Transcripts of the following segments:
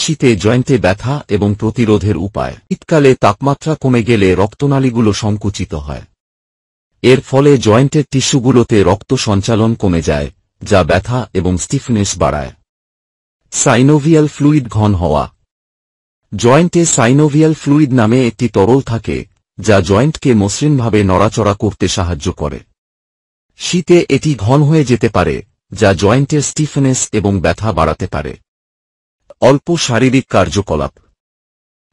শীতে জয়েন্টে ব্যথা এবং প্রতিরোধের উপায়। শীতকালে তাপমাত্রা কমে গেলে রক্তনালীগুলো সংকুচিত হয়। এর ফলে জয়েন্টের টিস্যুগুলোতে রক্ত সঞ্চালন কমে যায়, যা ব্যথা এবং স্টিফনেস বাড়ায়। সাইনোভিয়াল ফ্লুইড ঘন হওয়া। জয়েন্টে সাইনোভিয়াল ফ্লুইড নামে একটি তরল থাকে, যা জয়েন্টকে মসৃণভাবে নড়াচড়া করতে সাহায্য করে। শীতে এটি ঘন হয়ে যেতে পারে, যা জয়েন্টের স্টিফনেস এবং ব্যথা বাড়াতে পারে। অল্প শারীরিক কার্যকলাপ।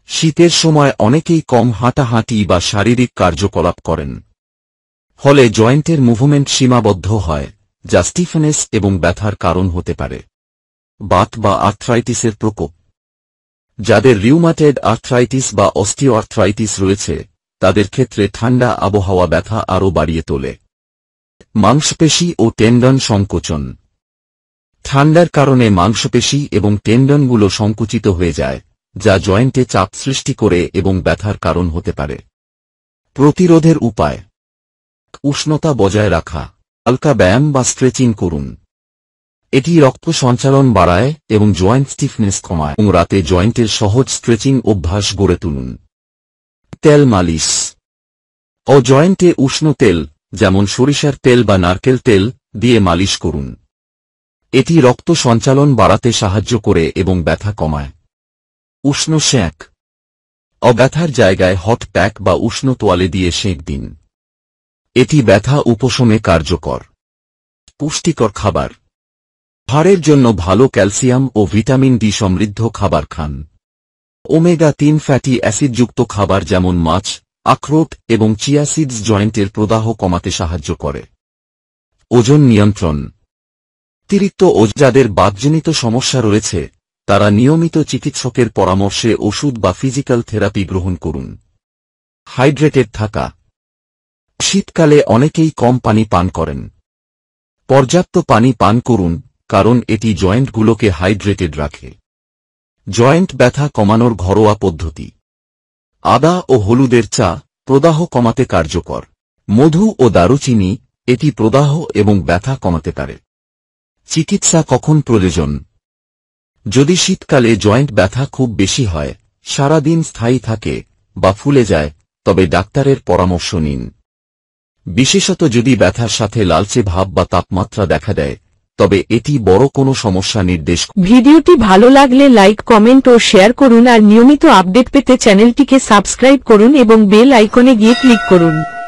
শীতের সময় অনেকেই কম হাঁটাহাঁটি বা শারীরিক কার্যকলাপ করেন। ফলে জয়েন্টের মুভমেন্ট সীমাবদ্ধ হয়, যা স্টিফনেস এবং ব্যথার কারণ হতে পারে। বাত বা আর্থ্রাইটিসের প্রকোপ। যাদের রিউমাটয়েড আর্থ্রাইটিস বা অস্টিওআর্থ্রাইটিস রয়েছে, তাদের ক্ষেত্রে ঠান্ডা আবহাওয়া ব্যথা আরও বাড়িয়ে তোলে। মাংসপেশি ও টেন্ডন সংকোচন। ঠান্ডার কারণে মাংসপেশি এবং টেন্ডনগুলো সংকুচিত হয়ে যায়, যা জয়েন্টে চাপ সৃষ্টি করে এবং ব্যথার কারণ হতে পারে। প্রতিরোধের উপায়। উষ্ণতা বজায় রাখা। হালকা ব্যায়াম বা স্ট্রেচিং করুন। এটি রক্ত সঞ্চালন বাড়ায় এবং জয়েন্ট স্টিফনেস কমায়। এবং রাতে জয়েন্টের সহজ স্ট্রেচিং অভ্যাস গড়ে তুলুন। তেল মালিশ ও জয়েন্টে উষ্ণ তেল, যেমন সরিষার তেল বা নারকেল তেল দিয়ে মালিশ করুন। এটি রক্ত সঞ্চালন বাড়াতে সাহায্য করে এবং ব্যথা কমায়। উষ্ণ সেঁক ও ব্যথার জায়গায় হট প্যাক বা উষ্ণ তোয়ালে দিয়ে সেঁক দিন। এটি ব্যথা উপশমে কার্যকর। পুষ্টিকর খাবার। হাড়ের জন্য ভালো ক্যালসিয়াম ও ভিটামিন ডি সমৃদ্ধ খাবার খান। ওমেগা-3 ফ্যাটি অ্যাসিডযুক্ত খাবার যেমন মাছ, আখরোট এবং চিয়া সিডস জয়েন্টের প্রদাহ কমাতে সাহায্য করে। ওজন নিয়ন্ত্রণ। অতিরিক্ত ওজন যাদের বাতজনিত সমস্যা রয়েছে, তারা নিয়মিত চিকিৎসকের পরামর্শে ওষুধ বা ফিজিক্যাল থেরাপি গ্রহণ করুন। হাইড্রেটেড থাকা। শীতকালে অনেকেই কম পানি পান করেন। পর্যাপ্ত পানি পান করুন, কারণ এটি জয়েন্টগুলোকে হাইড্রেটেড রাখে। জয়েন্ট ব্যথা কমানোর ঘরোয়া পদ্ধতি। আদা ও হলুদের চা প্রদাহ কমাতে কার্যকর। মধু ও দারুচিনি, এটি প্রদাহ এবং ব্যথা কমাতে পারে। চিকিৎসা কখন প্রয়োজন। যদি শীতকালে জয়েন্ট ব্যথা খুব বেশি হয়, সারা দিন স্থায়ী থাকে বা ফুলে যায়, তবে ডাক্তারের পরামর্শ নিন। বিশেষত যদি ব্যথার সাথে লালচে ভাব বা তাপমাত্রা দেখা দেয়, তবে এটি বড় কোনো সমস্যা নির্দেশ। ভিডিওটি ভালো লাগলে লাইক, কমেন্ট ও শেয়ার করুন আর নিয়মিত আপডেট পেতে চ্যানেলটিকে সাবস্ক্রাইব করুন এবং বেল আইকনে গিয়ে ক্লিক করুন।